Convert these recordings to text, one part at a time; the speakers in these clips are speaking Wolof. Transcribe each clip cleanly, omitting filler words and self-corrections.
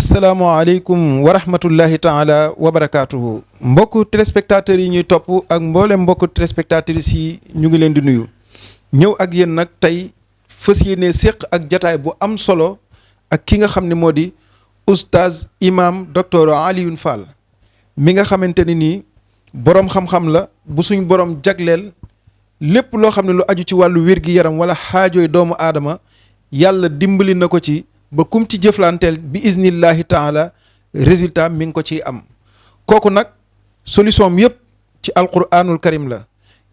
asalaamaaleykum wa rahmatullahi taala wa barakaatuhu mbokku téléspectateurs yi ñuy topp ak mboolem mbokku téléspectatrices yi ñu ngi leen di nuyu ñëw ak yéen nag tey fas yéene séq ak jataay bu am solo ak ki nga xam ne moo di oustaz imam docteur Alioune Fall mi nga xamante ni nii boroom xam-xam la bu suñ borom jagleel lépp loo xam ne lu aju ci wàllu wér-gi-yaram wala xaajooy doomu aadama yàlla dimbali na ko ci ba kum ci jëflanteel bi iznillahi taala résultat mi ngi ko ciy am kooku nag solution yëpp ci alquranul karim la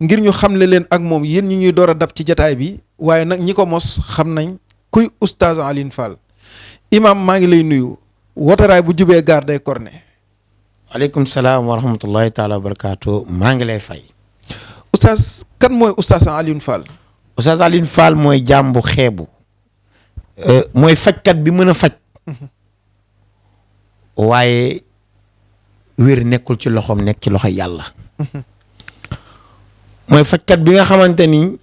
ngir ñu xamle leen ak moom yéen ñi ñuy door a dab ci jataay bi waaye nag ñi ko mos xam nañ kuy oustaz Alioune Fall imam maa ngi lay nuyu wotaraay bu jubee gaar day korne waaleykum salaam wa rahmatullahi taala wa barakaatu maa ngi lay fay oustaz kan mooy oustaz Alioune Fall oustaz Alioune Fall mooy jàmbu xeebu mooy fajkat bi mën a faj waaye wér nekkul ci loxoom nekk ci loxo yàlla mooy fajkat bi nga xamante ni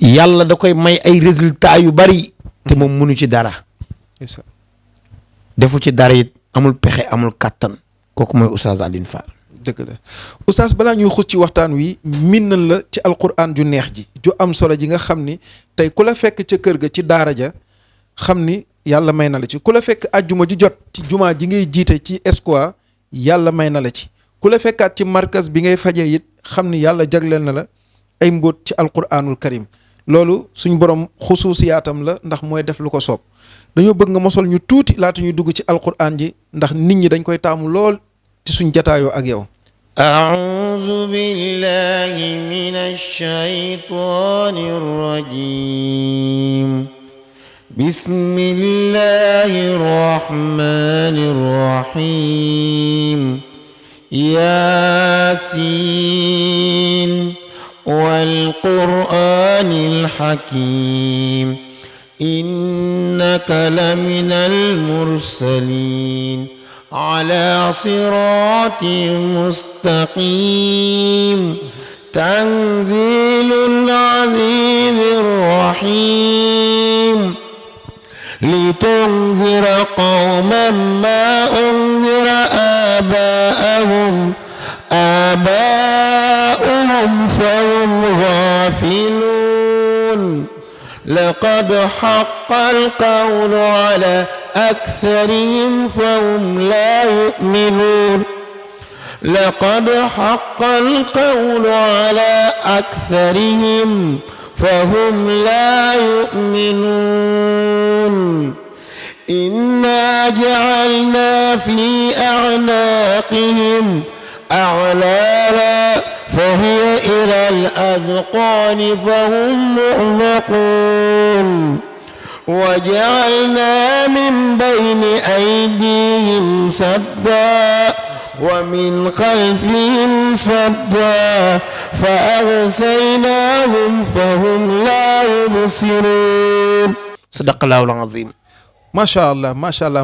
yàlla da koy may ay résultats yu bari te moom mënu ci dara defu ci dara it amul pexe amul kàttan kooku mooy oustaz Alioune Fall dëgg la oustaz balaa ñuy xus ci waxtaan wi min nañ la ci alquran ju neex ji ju am solo ji nga xam ni tey ku la fekk ca kër ga ci daara ja xam ni yàlla may na la ci ku la fekk ajjuma ju jot ci jumaa ji ngay jiite ci Espoir yàlla may na la ci ku la fekkaat ci markas bi ngay fajee it xam ni yàlla jagleel na la ay mbóot ci alquranul karim loolu suñ borom xusuusiyaatam la ndax mooy def lu ko soob dañoo bëgg nga mosol ñu tuuti laata ñuy dugg ci alquran ji ndax nit ñi dañ koy taamu lool ci suñ jataayoo ak yow أعوذ بالله من الشيطان الرجيم بسم الله الرحمن الرحيم ياسين والقرآن الحكيم إنك لمن المرسلين على صراط مستقيم تنزيل العزيز الرحيم لتنذر قوما ما أنذر آباؤهم فهم غافلون لقد حق القول على أكثرهم فهم لا يؤمنون لقد حق القول على أكثرهم فهم لا يؤمنون إنا جعلنا في أعناقهم أغلالا فهي إلى الأذقان فهم مغلقون وجعلنا من بين أيديهم سدا ومن خلفهم سدا فأغشيناهم فهم لا يبصرون صدق الله العظيم macha allah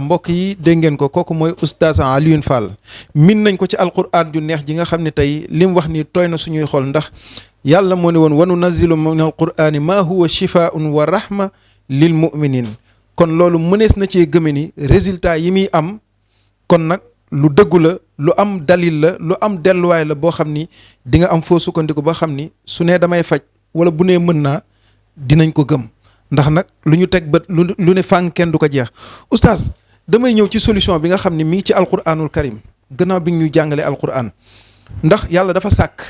mbokk yi dégg ngeen ko kooku mooy oustaz Alioune Fall min nañ ko ci alquran ju neex ji nga xam ne tey li mu wax ni tooy na suñuy xol ndax yàlla moo ne woon wa nunazzilu min alqurani ma huwa shifaun wa rahma lil muminin kon loolu mënees na cee gëme ni résultat yi muy am kon nag lu dëggu la lu am dalil la lu am delluwaay la boo xam ni di nga am foo sukkandiku ba xam ni su nee damay faj wala bu nee mën naa dinañ ko gëm ndax nag lu ñu teg bët lu ne fàng kenn du ko jeex oustaz damay ñëw ci solution bi nga xam ni mi ngi ci alquranul karim gannaaw bi ñu jàngalee alquran ndax yàlla dafa sàkk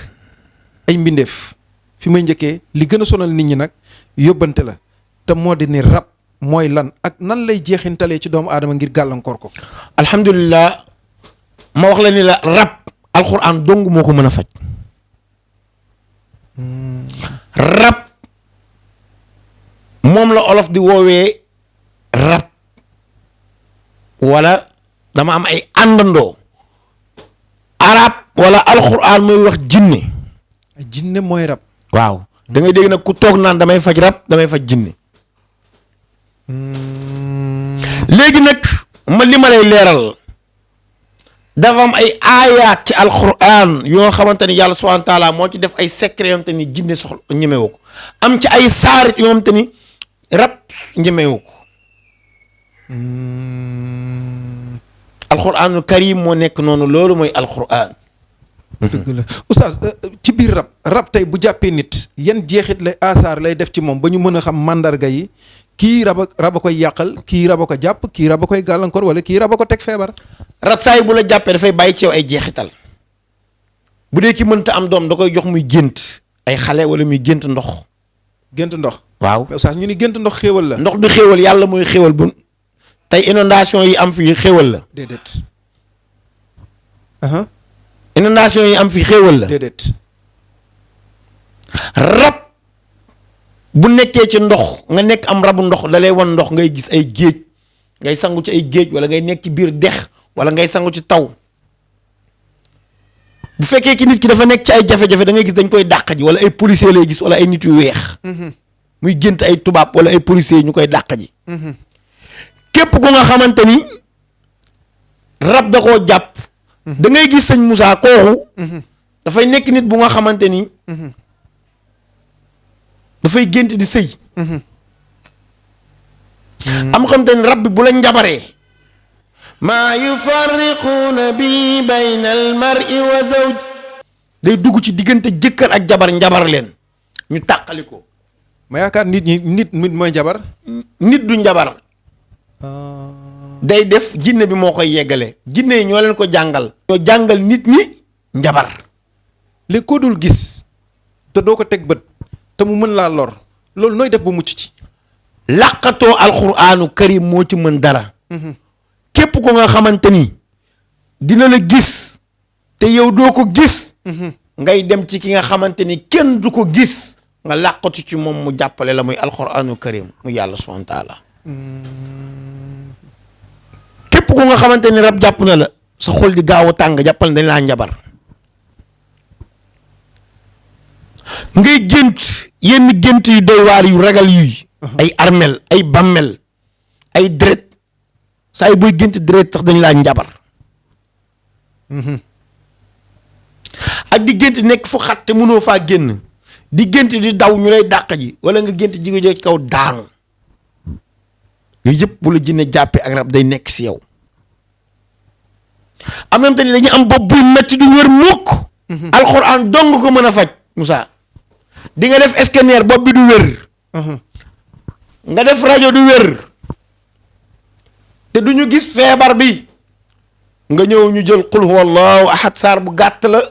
ay mbindeef fi may njëkkee li gën a sonal nit ñi nag yóbbante la te moo di ni rab mooy lan ak nan lay jeexintalee ci doomu aadama ngir gàllankoor ko. alhamdulilah ma wax la ni la rab alquran dong moo ko mën a faj. rab moom la olof di woowee rab wala dama am ay àndandoo arab wala alquran mooy wax jinne. jinne mooy rab. waaw da ngay dégg nag ku toog naan damay faj rab damay faj jinne. léegi nag li ma lay leeral dafa am ay aayaat ci alquran yoo xamante ni yàlla subhanahu wa taala moo ci def ay secret yoo xamante ni jinne soxla ñemewu ko am ci ay saarit yoo xamante ni rab ñemewu ko alquranul karim moo nekk noonu loolu mooy alquran. dëgg la oustaz ci biir rab tey bu jàppee nit yan jeexit lay asaar lay def ci moom ba ñu mën a xam mandarga yi kii rab a koy yàqal kii rab a ko jàpp kii rab a koy gàllankoor wala kii rab a ko teg feebar. rab saa yi bu la jàppee dafay bàyyi ci yow ay jeexital bu dee ki mënta am doom da koy jox muy gént ay xale wala muy gént ndox. gént ndox. waaw mais oustaz ñu ni gént ndox xéewal la. ndox du xéewal yàlla mooy xéewal bu tey inondation yi am fii xéewal la. déedéet. inondation yi am fii xéewal la. déedéet. rab bu nekkee ci ndox nga nekk am rabu ndox da lay wan ndox ngay gis ay géej ngay sangu ci ay géej wala ngay nekk ci biir dex wala ngay sangu ci taw bu fekkee ki nit ki dafa nekk ci ay jafe-jafe da ngay gis dañ koy dàq ji wala ay policier lay gis wala ay nit yu weex. muy gént ay tubaab wala ay policier ñu koy dàq ji. képp ku nga xamante ni rab da koo jàpp. da ngay gis sëñ Moussa kooku. dafay nekk nit bu nga xamante ni. dafay gént di sëy. am xamante ni rab bi bu la njabaree. maa yufarriquuna bi bayna al mar'i wa zawj. day dugg ci diggante jëkkër ak jabar njabar leen ñu tàqali ko. ma yaakaar nit mooy njabar. nit du njabar. day def jinne bi moo koy yeggale jinne yi ñoo leen ko jàngal. ñoo jàngal nit ñi njabar. léegi koo dul gis te doo ko teg bët te mu mën laa lor loolu nooy def ba mucc ci. làqatoo alxuraanu karim moo ci mën dara. képp ko nga xamante ni dina la gis te yow doo ko gis. ngay dem ci ki nga xamante ni kenn du ko gis nga làqatu ci moom mu jàppale la muy alxuraanu karim mu yàlla subhaanahu wa taala. képp ko nga xamante ni rab jàpp na la sa xol di gaaw a tàng jàppal dañ laa njabar. ngay gént yenn gént yu doy waar yu ragal yuy. ay armel ay bammel ay deret saa yi booy gént deret tax dañu laa njabar. ak di gént nekk fu xat te mënoo faa génn di gént di daw ñu lay dàq ji wala nga gént jigéen ci kaw daanu yooyu yëpp bu la jinne jàppee ak rab day nekk si yow. am na tamit dañuy am bopp buy metti du wér mukk. alxuraan dong ko mën a faj Moussa. di nga def scanner bopp bi du wér. nga def rajo du wér. te du ñu gis feebar bi. nga ñëw ñu jël qul huwallahu ahad saar bu gàtt la.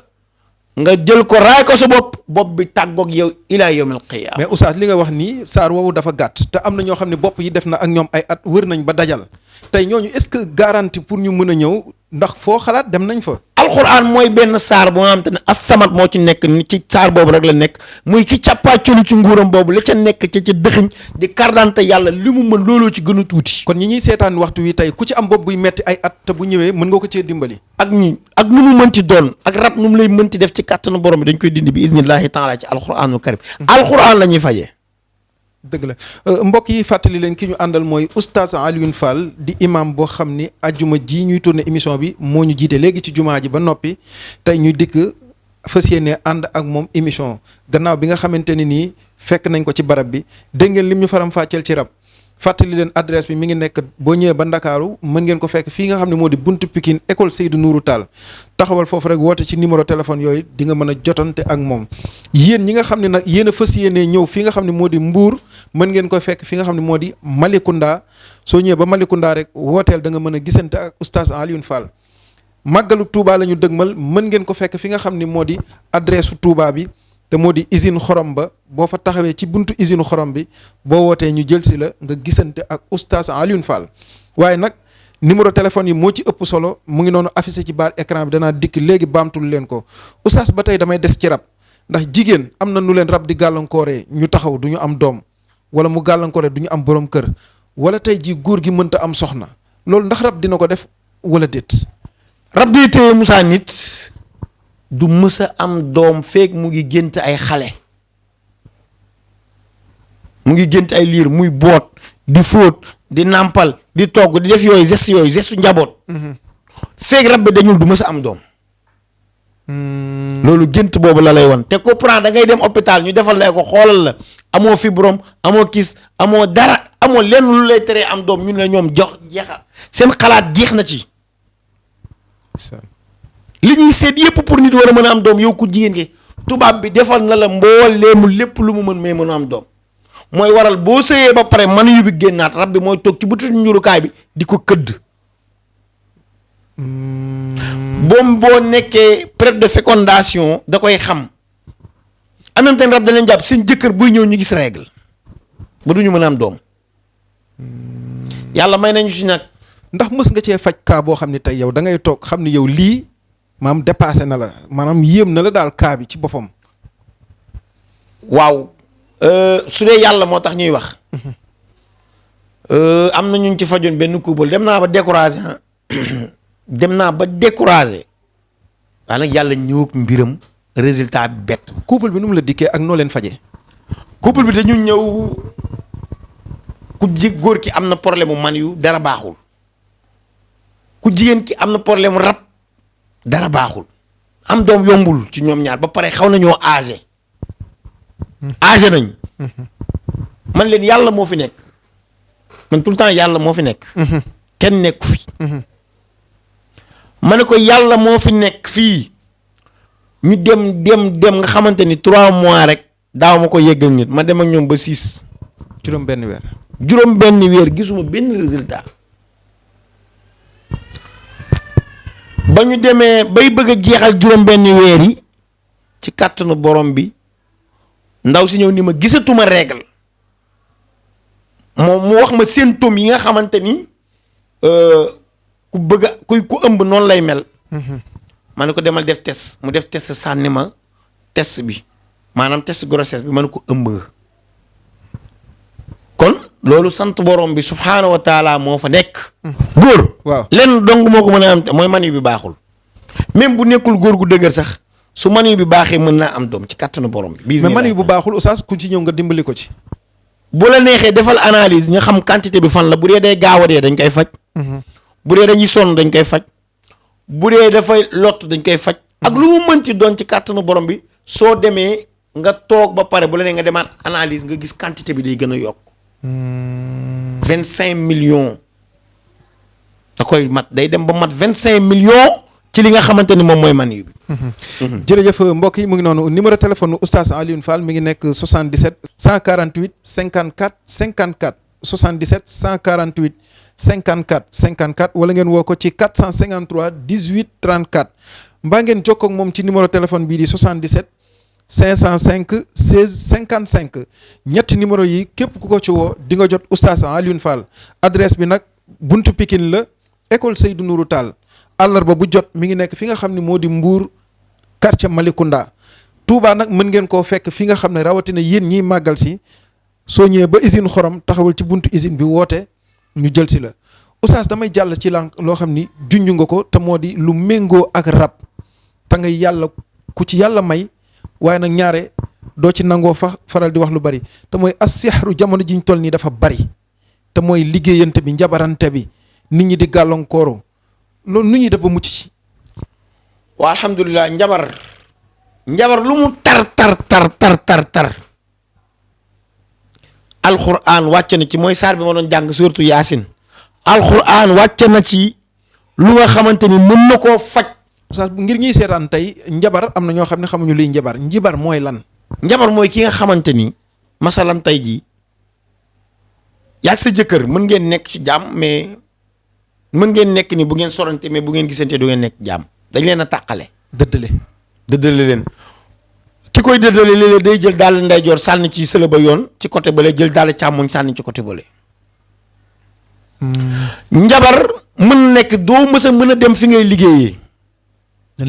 nga jël ko raay ko sa bopp bi tàggoog yow ila yawmil qiyaama. mais oustaz li nga wax nii saar woowu dafa gàtt te am na ñoo xam ne bopp yi def na ak ñoom ay at wër nañ ba dajal tey ñooñu est-ce que garantie pour ñu mën a ñëw ndax foo xalaat dem nañ fa. alxuraan mooy benn saar boo nga xam te ne as-samad moo ci nekk ni ci saar boobu rek la nekk muy ki càppaacolu ci nguuram boobu la ca nekk ca dëxiñ di kardante yàlla li mu mën looloo ci gën a tuuti. kon ñi ñuy seetaan waxtu wi tey ku ci am bopp buy metti ay at te bu ñëwee mën nga ko cee dimbali. ak nu mu mënti doon ak rab nu mu lay mënti def ci kàttanu borom bi dañ koy dindi bi iznillahi taala ci alxuraanul karim. alxuraan la ñuy fajee. dëgg la mbokk yi fàttali leen ki ñu àndal mooy oustaz Alioune Fall di imam boo xam ni ajjuma ji ñuy tourné émission bi moo ñu jiite léegi ci jumaa ji ba noppi tey ñu dikk fas yéene ànd ak moom émission gannaaw bi nga xamante ne nii fekk nañ ko ci barab bi dégg ngeen lim ñu faram fàcceel ci rab fàttali leen adresse bi mi ngi nekk boo ñëwee ba Ndakaaru mën ngeen ko fekk fii nga xam ne moo di buntu Pikine école Seydou Nourou Tall taxawal foofu rek woote ci numéro téléphone yooyu di nga mën a jotante ak moom yéen ñi nga xam ne nag yéen a fas yéenee ñëw fi nga xam ne moo di Mbour mën ngeen koy fekk fi nga xam ne moo di Malicounda soo ñëwee ba Malicounda rek wooteel da nga mën a gisante ak oustaz Alioune Fall màggalu Touba la ñu dëgmal mën ngeen ko fekk fi nga xam ne moo di adresse su Touba bi te moo di usine xorom ba boo fa taxawee ci buntu usine xorom bi boo wootee ñu jël si la nga gisante ak oustaz Alioune Fall waaye nag numéro téléphone yi moo ci ëpp solo mu ngi noonu affiché ci baar écran bi danaa dikk léegi baamtul leen ko oustaz ba tey damay des ci rab ndax jigéen am na nu leen rab di gàllankooree ñu taxaw du ñu am doom wala mu gàllankooree du ñu am borom kër wala tey ji góor gi mënta am soxna loolu ndax rab dina ko def wala déet. rab day téye Moussa nit du mës a am doom feek mu ngi gént ay xale mu ngi gént ay liir muy boot di fóot di nàmpal di togg di def yooyu gestu njaboot. feek rab bi dañul du mës a am doom. loolu gént boobu la lay wan te ko prend da ngay dem hôpital ñu defal lay ko xoolal la amoo fibrome amoo kis amoo dara amoo lenn lu lay teree am doom ñu ne la ñoom jeexal seen xalaat jeex na ci li ñuy seet yépp pour nit war a mën a am doom yow ku jigéen gi tubaab bi defal na la mbooleemu lépp lu mu mën mais mën a am doom mooy waral boo sëyee ba pare man yu bi génnaat rab bi mooy toog ci butu njurukaay bi di ko këdd. boo nekkee période de fécondation da koy xam en même temps rab da leen jàpp seen jëkkër buy ñëw ñu gis règle ba du ñu mën a am doom yàlla may nañu si nag. ndax mës nga cee faj kaa boo xam ne tey yow da ngay toog xam ni yow lii maanaam dépassé na la maanaam yéem na la daal kaa bi ci boppam. waaw su dee yàlla moo tax ñuy wax. am na ñu ci fajoon benn couple dem naa ba découragé waaye nag yàlla ñëw ak mbiram résultat bi bett. couple bi nu mu la dikkee ak noo leen faje couple bi dañu ñëw ku góor ki am na problème mu man yu dara baaxul ku jigéen ki am na problème rab dara baaxul am doom yombul ci ñoom ñaar ba pare xaw nañoo âgé nañ man leen yàlla moo fi nekk man tout le temps yàlla moo fi nekk kenn nekku fi ma ne ko yàlla moo fi nekk fii ñu dem nga xamante ni 3 mois rek daaw ma ko yegg ak nit ma dem ak ñoom ba 6 juróom benn weer gisuma benn résultat ba ñu demee bay bëgg a jeexal juróom benn weer yi ci kàttanu borom bi ndaw si ñëw ni ma gisatuma règle moom mu wax ma symptômes yi nga xamante ni ku bëgg a ku ëmb noonu lay mel. ma ne ko demal def test mu def test sànni ma test bi maanaam test grossesse bi ma ne ko ëmb nga kon loolu sant borom bi subhaanahu wa taala moo fa nekk. góor. waaw lenn dong moo ko mën a am mooy mani bi baaxul même bu nekkul góor gu dëgër sax su mani bi baaxee mën naa am doom ci kàttanu borom bi. mais mani bu baaxul oustaz ku ci ñëw nga dimbali ko ci. bu la neexee defal analyse nga xam quantité bi fan la bu dee day gaaw a dee dañ koy faj. bu dee dañuy sonn dañ koy faj. bu dee dafay lott dañ koy faj. ak lu mu mën ci doon ci kàttanu borom bi soo demee nga toog ba pare bu la nee nga demaat analyse nga gis quantité bi day gën a yokk. 25 millions. da koy mat day dem ba mat 25 millions ci li nga xamante ni moom mooy mani bi. jërëjëf mbokk yi mu ngi noonu numéro téléphone oustaz Alioune Fall mi ngi nekk 77 148 54 54 77 148 54 54 wala ngeen woo ko ci 453 18 34 mbaa ngeen jokkoo ak moom ci numéro téléphone bii di 77 505 16 55 ñetti numéro yi képp ku ko ci woo di nga jot oustaz Alioune Fall adresse bi nag buntu Pikine la école Seydou Nourou Tall àllarba bu jot mi ngi nekk fi nga xam ne moo di Mbour quartier Malicounda Touba nag mën ngeen koo fekk fi nga xam ne rawatina yéen ñiy màggal si soo ñëwee ba usine xorom taxawal ci buntu usine bi woote ñu jël si la oustaz damay jàll ci lànk loo xam ni junj nga ko te moo di lu méngoo ak rab te nga yàlla ku ci yàlla may waaye nag ñaare doo ci nangoo faral di wax lu bari te mooy as-sihru jamono ji ñu toll nii dafa bari te mooy liggéeyante bi njabarante bi nit ñi di gàllankooru loolu nu ñuy def ba mucc ci. waa alhamdulilah njabar lu mu tar alxuraan wàcc na ci mooy saar bi ma doon jàng surtout yaasin alxuraan wàcc na ci lu nga xamante ni mën na koo faj. oustaz ngir ñuy seetaan tey njabar am na ñoo xam ne xamuñu liy njabar mooy lan. njabar mooy ki nga xamante ni masalan tey jii yaag sa jëkkër mën ngeen nekk ci jàmm mais mën ngeen nekk ni bu ngeen sorante mais bu ngeen gisante du ngeen nekk jàmm dañ leen a tàqale. dëddale leen ki koy dëddale léeg-léeg day jël daal ndeyjoor sànni ci sëla ba yoon ci côté bële jël daal càmmoñ sànni ci côté bële. njabar mën nekk doo mës a mën a dem fi ngay liggéeyee. dañ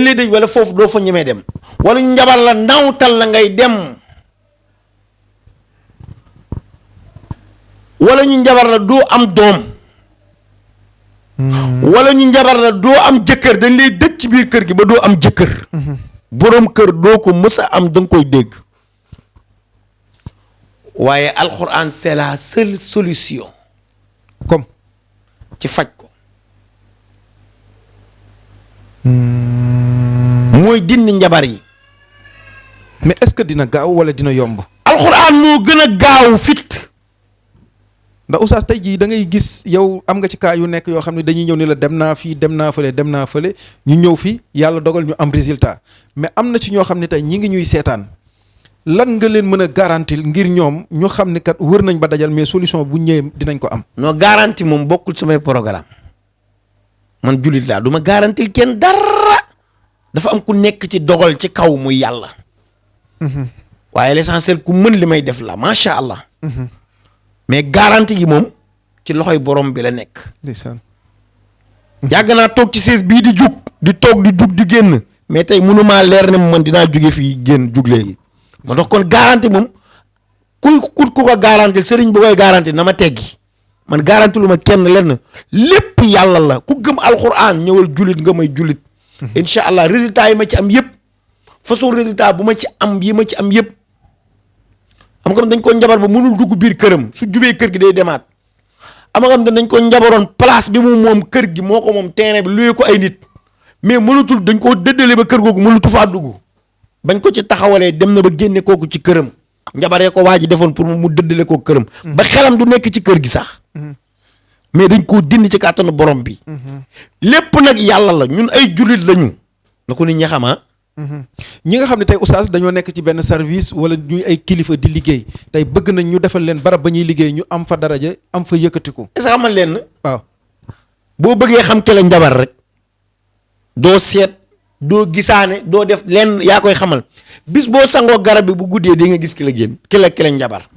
lay dëj wala foofu doo fa ñemee dem wala ñu njabar la ndawtal la ngay dem wala ñu njabar la doo am doom wala ñu njabar la doo am jëkkër dañ lay dëj ci biir kër gi ba doo am jëkkër boroom kër doo ko mës a am danga koy dégg waaye alxuraan c'est la seule solution comme ci faj ko mooy dindi njabar yi. mais est-ce que dina gaaw wala dina yomb. alxuraan moo gën a gaaw fit. ndax oustaz tey jii da ngay gis yow am nga ci cas yu nekk yoo xam ne dañuy ñëw ni la dem naa fii dem naa fële ñu ñëw fi yàlla dogal ñu am résultat mais am na ci ñoo xam ne tey ñi ngi ñuy seetaan lan nga leen mën a garantil ngir ñoom ñu xam ne kat wër nañ ba dajal mais solution bu ñëwee dinañ ko am. non garantie moom bokkul samay programme man jullit laa du ma garantil kenn dara dafa am ku nekk ci dogal ci kaw muy yàlla. waaye l'essentiel ku mën li may def la macha allah. mais garantie gi moom ci loxoy borom bi la nekk. ndeysaan. yàgg naa toog ci sees bii di jug di toog di jug di génn mais tey mënumaa leer ne man dinaa jóge fii génn jug léegi. moo tax kon garantie moom ku ko garantie sëriñ bu koy garantie na ma teggi man garantie lu ma kenn lenn lépp yàlla la ku gëm alxuraan ñëwal jullit nga may jullit. incha allah résultat yi ma ci am yëpp façon résultat bu ma ci am yi ma ci am yëpp. xam nga dañ ko njabar ba mënul dugg biir këram su jubee kër gi day demaat ama nga xam ne dañ ko njabaroon place bi mu moom kër gi moo ko moom terrain bi luye ko ay nit mais mënatul dañ koo dëddale ba kër googu mënatu faa dugg bañ ko ci taxawalee dem na ba génne kooku ci këram njabaree ko waa ji defoon pour mu dëddale koo këram ba xelam du nekk ci kër gi sax mais dañ koo dindi ci kàttanu borom bi lépp nag yàlla la ñun ay jullit lañu na ko nit ñi xamaa ñi nga xam ne tey oustaz dañoo nekk ci benn service wala ñuy ay kilifa di liggéey tey bëgg nañ ñu defal leen barab ba ñuy liggéey ñu am fa daraja am fa yëkkatiku. est-ce que xamal leen waaw boo bëggee xam ke la njabar rek doo seet doo gisaane doo def lenn yaa koy xamal bis boo sangoo garab bi bu guddee di nga gis ki la génn ki la njabar.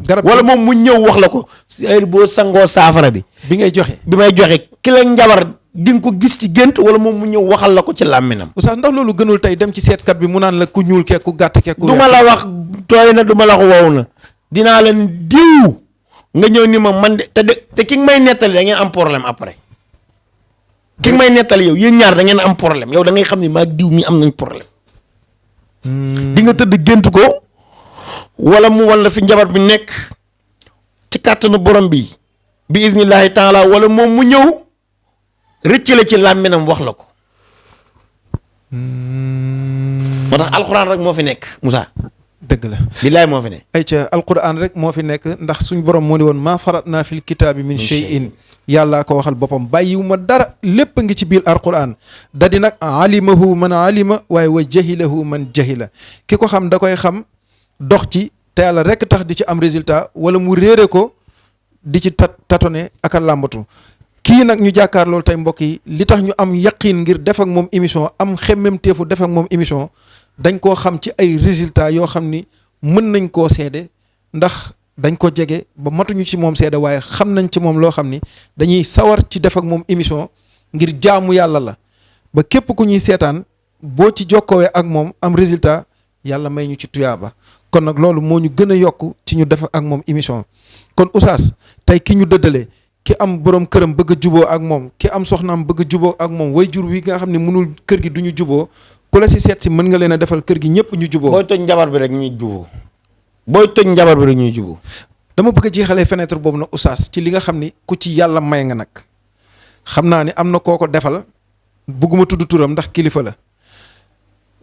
garab wala moom mu ñëw wax la ko heure boo sangoo saafara bi. bi ngay joxe bi may joxe ki la njabar. di nga ko gis ci gént wala moom mu ñëw waxal la ko ci làmminam. oustaz ndax loolu gënul tey dem ci seetkat bi mu naan la ku ñuul kekk ku gàtt kekk. du ma la wax tooy na du ma la wax wow na dinaa leen diw nga ñëw ni ma man de te ki nga may nettali da ngeen am problème après ki nga may nettali yow yéen ñaar da ngeen am problème yow da ngay xam ni maag diw mi am nañ problème. di nga tëdd gént ko wala mu wan la fi njabar bi nekk ci kàttanu borom bi bi iznillahi taala wala moom mu ñëw. rëccale ci làmminam wax la ko moo tax alxuraan rek moo fi nekk Moussa. dëgg la billaay moo fi nekk. ayca alquran rek moo fi nekk ndax suñ borom moo ni woon maa faratna fil kitaabi min shay'in yàllaa ko waxal boppam bàyyiwu ma dara lépp a ngi ci biir alquran da di nag alimahu man alima waaye wa jahilahu man jahila ki ko xam da koy xam dox ci te yàlla rek tax di ci am résultat wala mu réere ko di ci tatone ak a làmbatu. kii nag ñu jàkkaar loolu tey mbokk yi li tax ñu am yaqiin ngir def ak moom émission am xemmem teefu def ak moom émission dañ koo xam ci ay résultats yoo xam ni mën nañ koo seede ndax dañ ko jege ba matuñu ci moom seede waaye xam nañ ci moom loo xam ni dañuy sawar ci def ak moom émission ngir jaamu yàlla la ba képp ku ñuy seetaan boo ci jokkoowee ak moom am résultat yàlla may ñu ci tuyaaba kon nag loolu moo ñu gën a yokk ci ñu def ak moom émission kon oustaz tey ki ñu dëddalee ki am borom këram bëgg a juboo ak moom ki am soxnaam bëgg a juboo ak moom way jur wi nga xam ne mënul kër gi du ñu juboo ku la si seet si mën nga leen a defal kër gi ñëpp ñu juboo. booy toj njabar bi rek ñuy juboo ñuy juboo. dama bëgg a jeexalee fenêtre boobu nag oustaz ci li nga xam ni ku ci yàlla may nga nag xam naa ni am na koo ko defal bëgguma tudd turam ndax kilifa la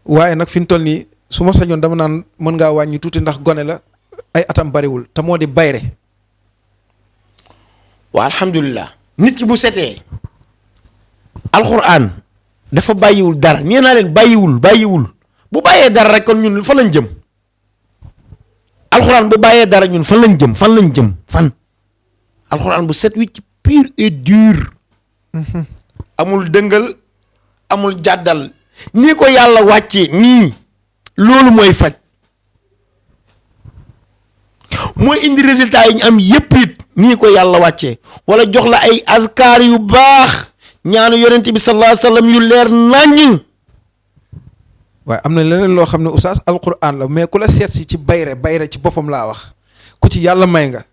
waaye nag fi mu toll nii su ma sañoon dama naan mën ngaa wàññi tuuti ndax gone la ay atam bariwul te moo di bayre. waa alhamdulilah nit ki bu setee alxuraan dafa bàyyiwul dara nee naa leen bàyyiwul bu bàyyee dara rek kon ñun fan lañ jëm alxuraan bu bàyyee dara ñun fan lañ jëm alxuraan bu set wicc pur et dur amul dëngal amul jàddal nii ko yàlla wàccee nii loolu mooy faj mooy indi résultat yi ñu am yépp it nii ko yàlla wàccee wala jox la ay azkaar yu baax ñaanu yonent bi sallallahu alayhi wa sallam yu leer naññ. waaye am na leneen loo xam ne oustaz alquran la mais ku la seet si ci bayre ci boppam laa wax ku ci yàlla may nga.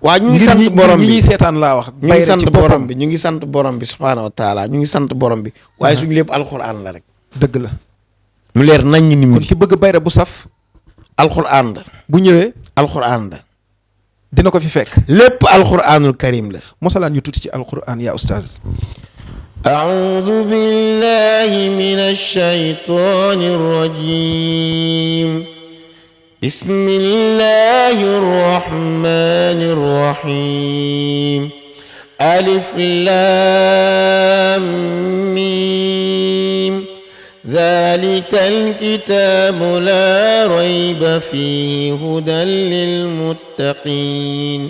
waa ñu ngi sant borom bi ñi ñuy seetaan laa wax. bayre ci boppam ñu ngi sant borom bi subhaanahu wa taala ñu ngi sant borom bi. waaye suñu lépp alquran la rek. dëgg la. mu leer naññ ni mu kon ki bëgg bayre bu saf. alquran la. bu ñëwee. alquran la. dina ko fi fekk. lépp alquranul karim la. mosalaan ñu tuuti ci alquran yaa oustaz. أعوذ بالله من الشيطان الرجيم bismillahi rrahmani rrahim alif lam mim dhalika alkitabu la rayba fihi hudan lilmuttaqin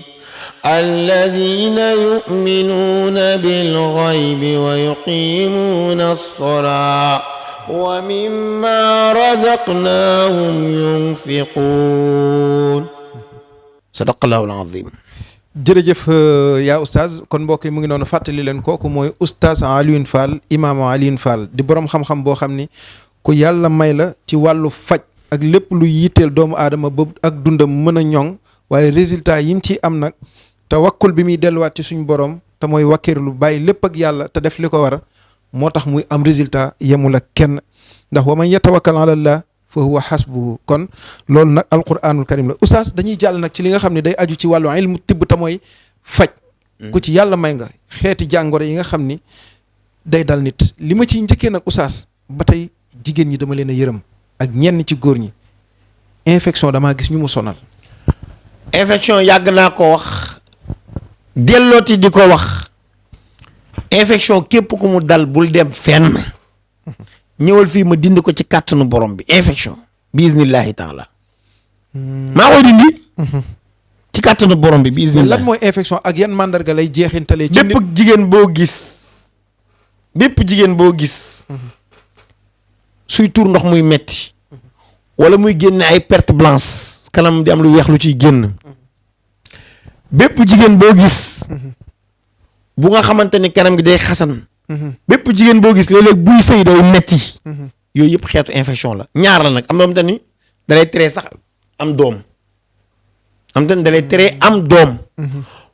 الذين يؤمنون بالغيب ويقيمون الصلاة ومما رزقناهم ينفقون صدق الله العظيم. jërëjëf yaa oustaz kon mbokk yi mu ngi noonu fàttali leen kooku mooy oustaz Alioune Fall imaam Alioune Fall di borom xam-xam boo xam ni ku yàlla may la ci wàllu faj ak lépp lu yitteel doomu aadama ba ak dundam mën a ñoŋ waaye résultat yi mu ciy am nag tawakkul bi muy delluwaat ci suñu borom te mooy wakkirlu bàyyi lépp ak yàlla te def li ko war moo tax muy am résultat yemul ak kenn ndax wa man yatawakkal ala allah fa huwa hasbuhu kon loolu nag alquranul karim la oustaz dañuy jàll nag ci li nga xam ne day aju ci wàllu ilmu tibb te mooy faj ku ci yàlla may nga xeeti jàngoro yi nga xam ni day dal nit li ma ciy njëkkee nag oustaz ba tey jigéen ñi dama leen a yërëm ak ñenn ci góor ñi infection damaa gis ñu mu sonal. infection yàgg naa ko wax dellooti di ko wax infection képp ku mu dal bul dem fenn ñëwal fii ma dindi ko ci kàttanu borom bi infection bismillahi taala maa koy dindi ci kàttanu borom bi bismillah. lan mooy infection ak yan mandarga lay jeexintalee ci nit bépp jigéen boo gis suy tuur ndox muy metti wala muy génne ay perte blanche kanam di am lu weex lu ciy génn bépp jigéen boo gis bu nga xamante ni kanam gi day xasan bépp jigéen boo gis léeg-léeg buy sëy day metti yooyu yëpp xeetu infection la ñaar la nag am na te ni dalay tere sax am doom am te ni dalay tere am doom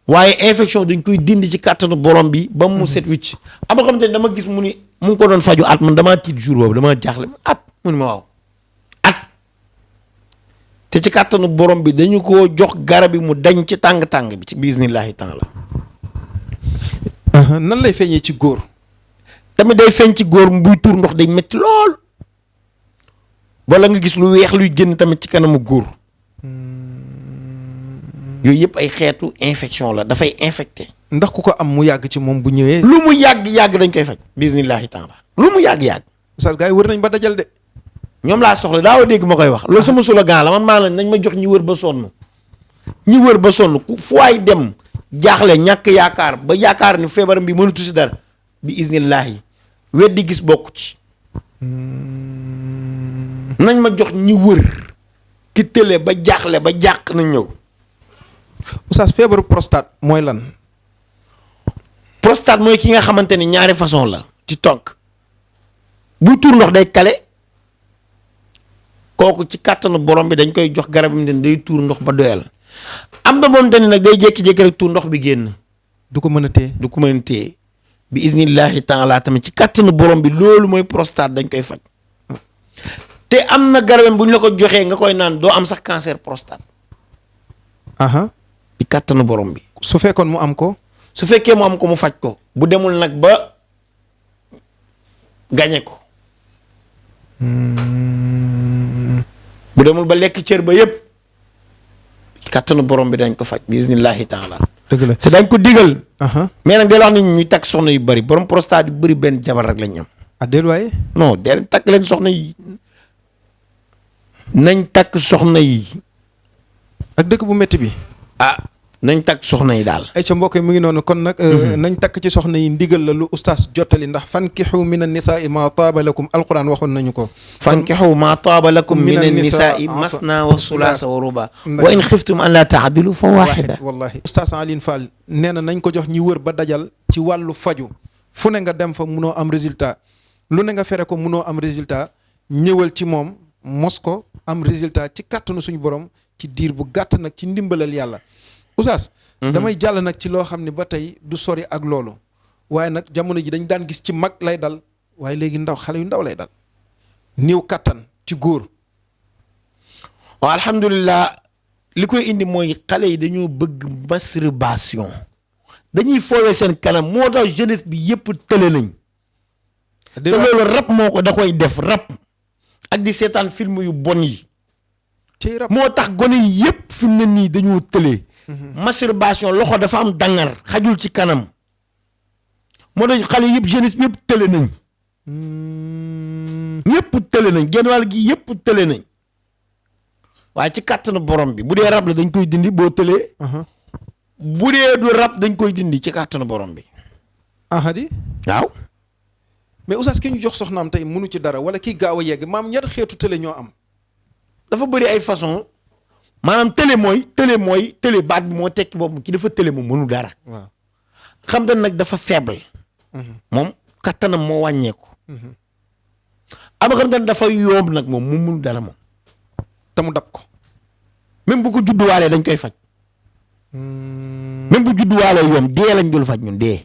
waaye infection dañ koy dindi ci kàttanu borom bi ba mu set wicc am nga xamante ni dama gis mu ngi ko doon faju at man damaa tiit jour boobu damaa jaaxle at mu ni ma waaw at te ci kàttanu borom bi dañu ko jox garab bi mu dañ ci tàng-tàng bi ci bismillahi taala. nan lay feeñee ci góor. tamit day feeñ ci góor buy tuur ndox day métti lool wala nga gis lu weex luy génn tamit ci kanamu góor yooyu yëpp ay xeetu infection la dafay infecté. ndax ku ko am mu yàgg ci moom bu ñëwee. lu mu yàgg dañ koy faj. bismillahi taala lu mu yàgg. oustaz gars yi wër nañ ba dajal de. ñoom laa soxla daaw dégg ma koy wax loolu sama slogan la man maa nañ ma jox ñi wër ba sonn ku fu waay dem jaaxle ñàkk yaakaar ba yaakaar ni feebaram bi mënatu si dara bi isnillahi weddi gis bokk ci nañ ma jox ñi wër ki tële ba jaaxle ba jàq nañ ñëw. oustaz feebaru prostate mooy lan. prostate mooy ki nga xamante ni ñaari façon la ci tonk buy tuur ndox day kale kooku ci kàttanu borom bi dañ koy jox garab yi ne day tuur ndox ba doyal am na moom tamit nag day jékki-jékki rek tuur ndox bi génn. du ko mën a téye. bi isnillahi taala tamit ci kàttanu borom bi loolu mooy prostate dañ koy faj te am na garabam bu ñu la ko joxee nga koy naan doo am sax cancer prostate. ci kàttanu borom bi. su fekkoon mu am ko. su fekkee mu am ko mu faj ko bu demul nag ba gañe ko. bu demul ba lekk cër ba yëpp kàttanu borom bi dañ ko faj bismillahi taala. dëgg la te dañ ko digal. mais nag day wax nit ñuy takk soxna yu bëri borom prostate yu bëri benn jabar rek lañ am. déedéet waaye. non dee takk leen soxna yi nañ takk soxna yi. ak dëkk bu métti bi. nañ takk soxna yi daal. ay ca mbokk yi mu ngi noonu kon nag. nañ takk ci soxna yi ndigal la lu ustaas jottali ndax fankixu min annisaai ma taaba lakum alquran waxoon nañu ko. fankixu ma taaba lakum min annisaai masna wa sulaasa wa ruba wa in xiftum an laa taadilu fa waaxida. wallahi ustaas Alioune Fall nee na nañ ko jox ñi wër ba dajal ci wàllu faju fu ne nga dem fa munoo am résultat lu ne nga fere ko munoo am résultat ñëwal ci moom mos ko am résultat ci kàttanu suñu borom ci diir bu gàtt nag ci ndimbalal yàlla. Oustaz damay jàll nag ci loo xam ne ba tey du sori ak loolu waaye nag jamono ji dañ daan gis ci mag lay dal waaye léegi ndaw xale yu ndaw lay dal néew kattan ci góor. waaw alhamdulilah li koy indi mooy xale yi dañoo bëgg masturbation dañuy foowee seen kanam moo tax jeunesse bi yëpp tële nañ. te loolu rap moo ko da koy def rap ak di seetaan film yu bon yi. ci rab moo tax gone yi yëpp fi mu ne nii dañoo tëlee. masturbation loxo dafa am dangar xajul ci kanam. moo tax xale yëpp jeunesse bi yëpp tële nañ. ñëpp tële nañ genn wàll gi yëpp tële nañ. waaye ci kàttanu borom bi bu dee rab la dañ koy dindi boo tëlee. bu dee du rab dañ koy dindi ci kàttanu borom bi. ahadi waaw. mais oustaz ki ñu jox soxnaam tey mënu ci dara wala kii gaaw a yegg maam ñaar xeetu tële ñoo am. dafa bëri ay façon maanaam tële baat bi moo tekki boobu ki dafa tële mu mënu dara. waaw xam nga nag dafa faible. moom kattanam moo wàññeeku. am xam nga dafa yomb nag moom mu mënu dara moom. te mu dab ko. même bu ko judduwaalee dañ koy faj. même bu judduwaalee yoom dee lañ dul faj ñun dee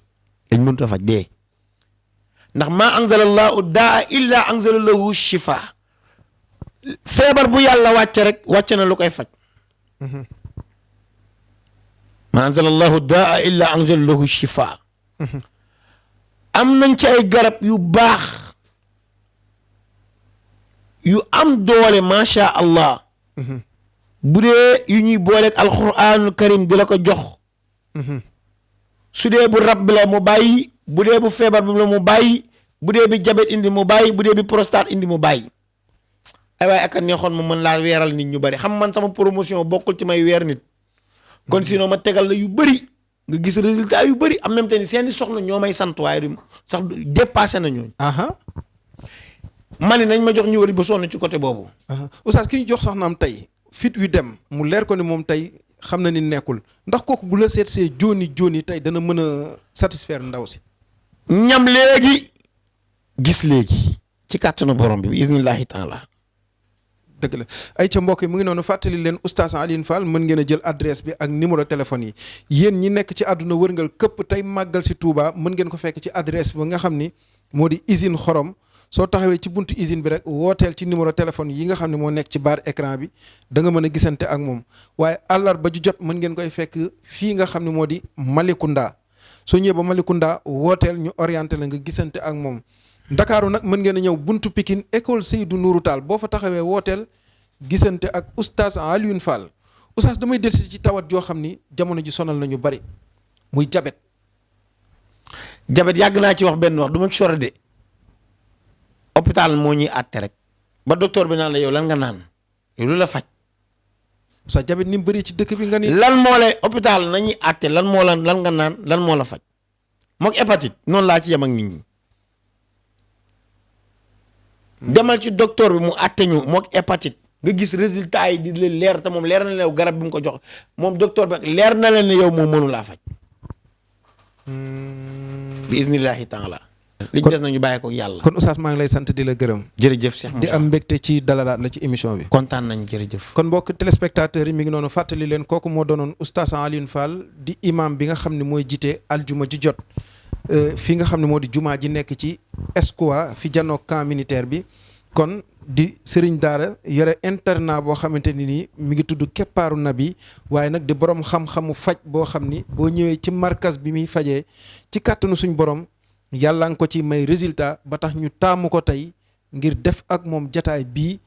dañ mënut a faj dee. ndax maa anzalallahu daa illa anzalallahu shifa. feebar bu yàlla wàcce rek wàcce na lu koy faj. maa anzalallahu daa illa anzalallahu shifa. am nañ ci ay garab yu baax yu am doole macha allah. bu dee yu ñuy booleeg alquranul karim di la ko jox. su dee bu rab bi la mu bàyyi bu dee bu feebar bi la mu bàyyi bu dee bi jabet indi mu bàyyi bu dee bi prostate indi mu bàyyi. ay waaye ak a neexoon ma mën laa weeral nit ñu bari xam man sama promotion bokkul ci may weer nit. kon sinon ma tegal la yu bëri nga gis résultat yu bëri en même temps seeni soxla ñoo may sant waaye du sax dépassé na ñooñu. ma ne nañ ma jox ñu wari ba sonn ci côté boobu. oustaz ki ñu jox soxnaam tey fit wi dem mu leer ko ni moom tey xam na ni nekkul ndax kooku bu la seet see jooni tey dana mën a satisfaire ndaw si. ñam léegi gis léegi ci kàttanu borom bi iznillahi taala. dëgg la ay ca mbokk yi mu ngi noonu fàttali leen oustaz Alioune Fall mën ngeen a jël adresse bi ak numéro téléphone yi yéen ñi nekk ci àdduna wërngal këpp tey màggal si Touba mën ngeen ko fekk ci adresse bi nga xam ni moo di usine xorom soo taxawee ci buntu usine bi rek wooteel ci numéro téléphone yi nga xam ne moo nekk ci barre écran bi da nga mën a gisante ak moom waaye àllarba ju jot mën ngeen koy fekk fii nga xam ne moo di Malicounda soo ñëwee ba Malicounda wooteel ñu orienté la nga gisante ak moom Ndakaaru nag mën ngeen a ñëw buntu Pikine école Seydou Nourou Tall boo fa taxawee wooteel gisante ak oustaz Alioune Fall oustaz damay dellusi ci tawat joo xam ni jamono ji sonal nañu bari muy jabet. jabet yàgg naa ci wax benn wax du ma ci sore de hôpital moo ñuy àtte rek ba docteur bi naan la yow lan nga naan yow lu la faj. oustaz jabet ni mu bëri ci dëkk bi nga ni. lan moo lay hôpital nañuy àtte lan moo la lan nga naan lan moo la faj mook hépatite noonu laa ci yem ak nit ñi. demal ci docteur bi mu àtte ñu mook hépatite nga gis résultat yi di leen leer te moom leer na leen garab bi mu ko jox moom docteur bi ak leer na leen ne yow moom mënu laa faj. bi iznillahi taala. li ñu des na ñu bàyyi ko yàlla. kon oustaz maa ngi lay sant di la gërëm. jërëjëf Cheikh Moussa di am mbégte ci dalalaat la ci émission bi. kontaan nañ jërëjëf. kon mbokk téléspectateurs yi mi ngi noonu fàttali leen kooku moo doonoon oustaz Alioune Fall di imam bi nga xam ne mooy jiite aljuma ji jot. fi nga xam ne moo di jumaa ji nekk ci Escoa fi janook camp militaire bi kon di sëriñ daara yore internat boo xamante ni nii mi ngi tudd keppaaru nabi waaye nag di borom xam-xamu faj boo xam ni boo ñëwee ci markas bi muy fajee ci kàttanu suñ borom yàlla nga ko ci may résultat ba tax ñu taamu ko tey ngir def ak moom jataay bii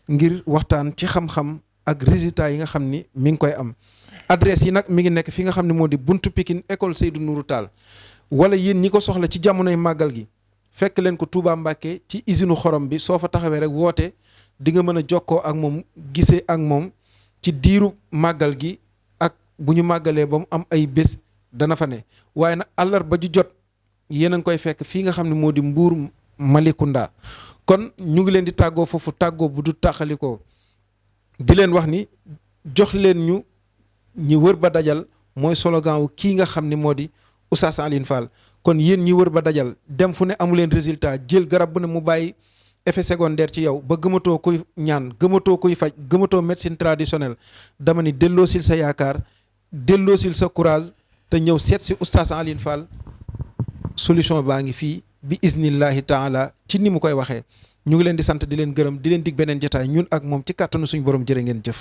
ngir waxtaan ci xam-xam ak résultat yi nga xam ni mi ngi koy am adresse yi nag mi ngi nekk fi nga xam ne moo di buntu Pikine école Seydou Nourou Tall wala yéen ñi ko soxla ci jamonoy màggal gi fekk leen ko Touba Mbacké ci usine xorom bi soo fa taxawee rek woote di nga mën a jokkoo ak moom gisee ak moom ci diiru màggal gi ak bu ñu màggalee ba mu am ay bés dana fa ne waaye nag àllarba ju jot yéen a ngi koy fekk fii nga xam ne moo di Mbuur Malicounda kon ñu ngi leen di tàggoo foofu tàggoo bu du tàqalikoo di leen wax ni jox leen ñu ñi wër ba dajal mooy slogan wu kii nga xam ne moo di oustaz Alioune Fall kon yéen ñi wër ba dajal dem fu ne amu leen résultat jël garab bu ne mu bàyyi effet secondaire ci yow ba gëmatoo kuy ñaan gëmatoo kuy faj gëmatoo médecine traditionnelle dama ni delloosil sa yaakaar delloosil sa courage te ñëw seet si oustaz Alioune Fall solution baa ngi fii bi iznillahi taala ci ni mu koy waxee ñu ngi leen di sant di leen gërëm di leen dig beneen jotaay ñun ak moom ci kàttanu suñu borom jërë ngeen jëf